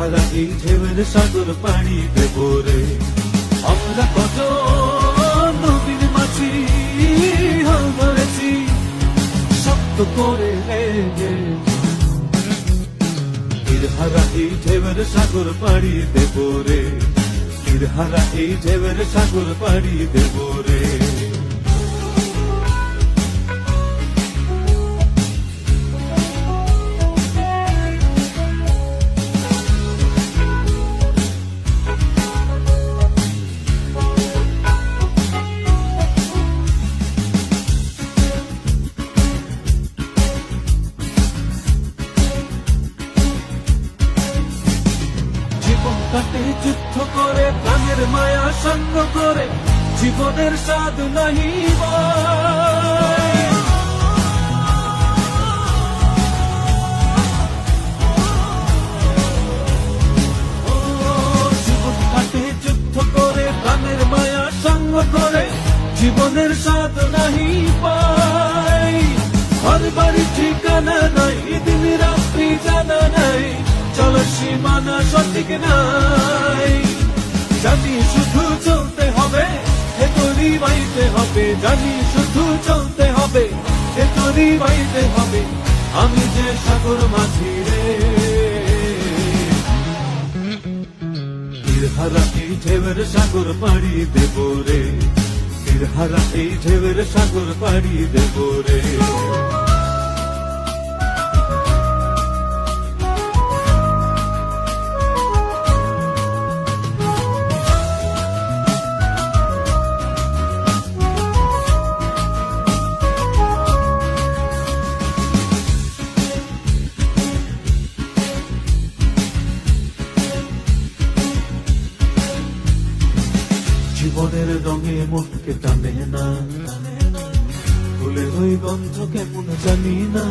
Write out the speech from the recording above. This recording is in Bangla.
হারা এই ঢেউয়ের সাগর পাড়ি দেব রে। আমরা কত নবীন মাছি হাল ধরেছি শক্ত করে হারা এই ঢেউয়ের সাগর পাড়ি দেব রে। হারা এই ঢেউয়ের সাগর পাড়ি দেব রে। কাটে যুদ্ধ করে প্রাণের মায়া সঙ্গ করে জীবনের স্বাদ নাহি জীবন কাটে যুদ্ধ করে প্রাণের মায়া সঙ্গ করে জীবনের স্বাদ নাহি পাই। ঘর বাড়ি ঠিকানা নাই দিন রাত্রি জানা নাই চলার সীমানা সঠিক নাই। জানি শুধু চলতে হবে ভেতরি বাইতে হবে, জানি শুধু চলতে হবে ভেতরি বাইতে হবে। আমি যে সাগর মাঝি রে হারা এই ঢেউয়ের সাগর পাড়ি দেব রে। হারা এই ঢেউয়ের সাগর পাড়ি দেব রে। জীবনের রঙে মনকে টানে না, ফুলের ওই গন্ধ কেমন জানি না।